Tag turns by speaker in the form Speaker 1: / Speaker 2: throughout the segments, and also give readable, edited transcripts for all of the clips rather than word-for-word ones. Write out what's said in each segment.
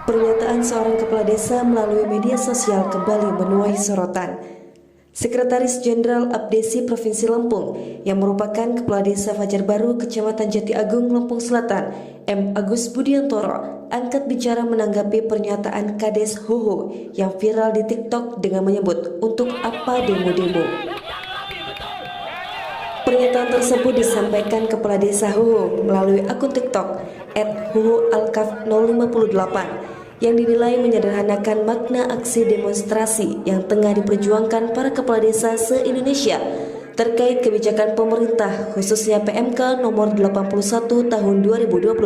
Speaker 1: Pernyataan seorang kepala desa melalui media sosial kembali menuai sorotan. Sekretaris Jenderal Abdesi Provinsi Lampung yang merupakan Kepala Desa Fajar Baru Kecamatan Jati Agung, Lampung Selatan, M. Agus Budiantoro, angkat bicara menanggapi pernyataan Kades Hoho yang viral di TikTok dengan menyebut untuk apa demo-demo. Pernyataan tersebut disampaikan Kepala Desa Hoho melalui akun TikTok @hohoalkaf058 yang dinilai menyederhanakan makna aksi demonstrasi yang tengah diperjuangkan para kepala desa se-Indonesia terkait kebijakan pemerintah khususnya PMK nomor 81 tahun 2025.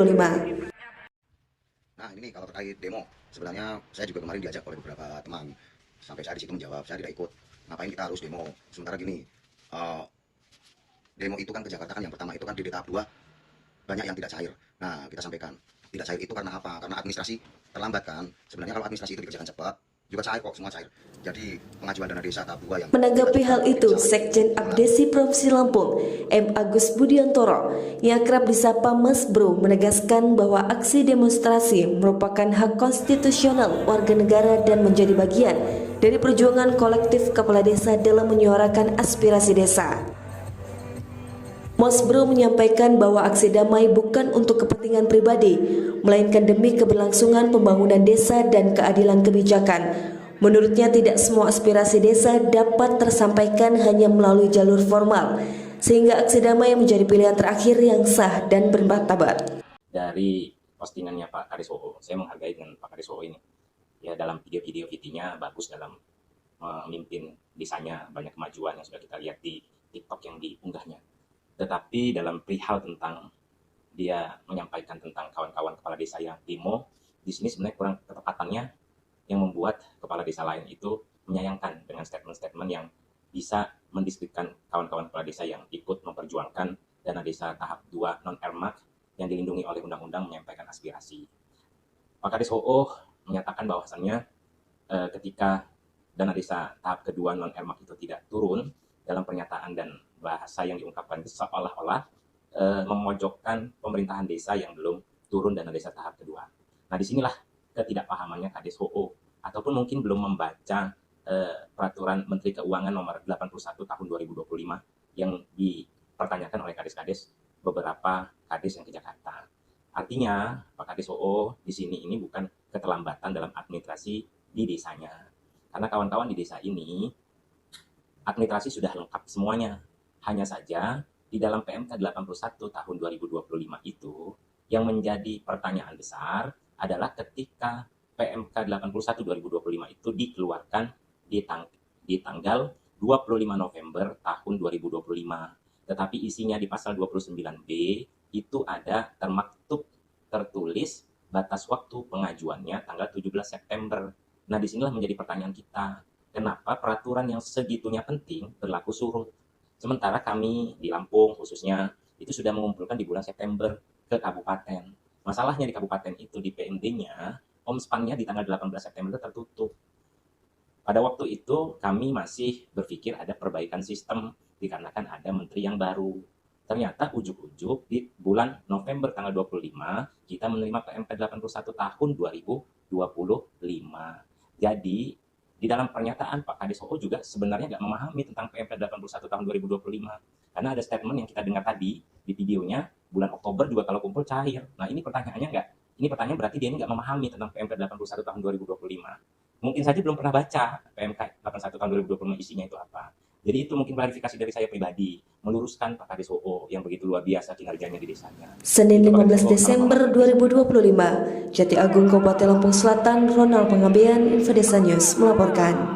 Speaker 2: Nah ini kalau terkait demo, sebenarnya saya juga kemarin diajak oleh beberapa teman. Sampai saya di situ menjawab, saya tidak ikut. Ngapain kita harus demo? Sementara gini, demo itu kan ke Jakarta kan yang pertama itu kan di tahap 2 banyak yang tidak cair. Nah kita sampaikan, tidak cair itu karena apa? Karena administrasi terlambat kan. Sebenarnya kalau administrasi itu dikerjakan cepat, juga cair kok, semua cair. Jadi pengajuan dana desa tahap 2 yang...
Speaker 1: Menanggapi hal itu, Sekjen Abdesi Provinsi Lampung, M. Agus Budiantoro, yang kerap disapa Mas Bro, menegaskan bahwa aksi demonstrasi merupakan hak konstitusional warga negara dan menjadi bagian dari perjuangan kolektif kepala desa dalam menyuarakan aspirasi desa. Mas Bro menyampaikan bahwa aksi damai bukan untuk kepentingan pribadi, melainkan demi keberlangsungan pembangunan desa dan keadilan kebijakan. Menurutnya tidak semua aspirasi desa dapat tersampaikan hanya melalui jalur formal, sehingga aksi damai menjadi pilihan terakhir yang sah dan bermartabat.
Speaker 3: Dari postingannya Pak Kades Hoho, saya menghargai dengan Pak Kades Hoho ini. Ya, dalam video-video VT-nya bagus dalam memimpin desanya, banyak kemajuan yang sudah kita lihat di TikTok yang diunggahnya. Tetapi dalam perihal tentang dia menyampaikan tentang kawan-kawan kepala desa yang demo, di sini sebenarnya kurang ketepatannya yang membuat kepala desa lain itu menyayangkan dengan statement-statement yang bisa mendiskripsikan kawan-kawan kepala desa yang ikut memperjuangkan dana desa tahap 2 non-ERMAK yang dilindungi oleh undang-undang menyampaikan aspirasi. Pak Kades Hoho menyatakan bahwasannya ketika dana desa tahap kedua non-ERMAK itu tidak turun, dalam pernyataan dan bahasa yang diungkapkan seolah-olah memojokkan pemerintahan desa yang belum turun dana desa tahap kedua. Nah, disinilah ketidakpahamannya Kades Hoho, ataupun mungkin belum membaca peraturan Menteri Keuangan nomor 81 tahun 2025 yang dipertanyakan oleh kades-kades beberapa kades yang ke Jakarta. Artinya, Pak Kades Hoho di sini ini bukan keterlambatan dalam administrasi di desanya. Karena kawan-kawan di desa ini administrasi sudah lengkap semuanya. Hanya saja di dalam PMK 81 tahun 2025 itu yang menjadi pertanyaan besar adalah ketika PMK 81 2025 itu dikeluarkan di tanggal 25 November tahun 2025. Tetapi isinya di pasal 29B itu ada termaktub tertulis batas waktu pengajuannya tanggal 17 September. Nah, disinilah menjadi pertanyaan kita. Kenapa peraturan yang segitunya penting berlaku surut? Sementara kami di Lampung khususnya itu sudah mengumpulkan di bulan September ke kabupaten. Masalahnya di kabupaten itu di PMD-nya, omspan-nya di tanggal 18 September tertutup. Pada waktu itu kami masih berpikir ada perbaikan sistem dikarenakan ada menteri yang baru. Ternyata ujuk-ujuk di bulan November tanggal 25 kita menerima PMK 81 tahun 2025. Jadi di dalam pernyataan Pak Kades Hoho juga sebenarnya nggak memahami tentang PMK 81 tahun 2025. Karena ada statement yang kita dengar tadi di videonya, bulan Oktober juga kalau kumpul cair. Nah ini pertanyaannya nggak, ini pertanyaan berarti dia ini nggak memahami tentang PMK 81 tahun 2025. Mungkin saja belum pernah baca PMK 81 tahun 2025 isinya itu apa. Jadi itu mungkin klarifikasi dari saya pribadi, meluruskan Pak Kades Hoho yang begitu luar biasa kinerjanya di desanya.
Speaker 1: Senin 15 Desember 2025, Jati Agung, Kabupaten Lampung Selatan, Ronald Panggabean, Info Desa News melaporkan.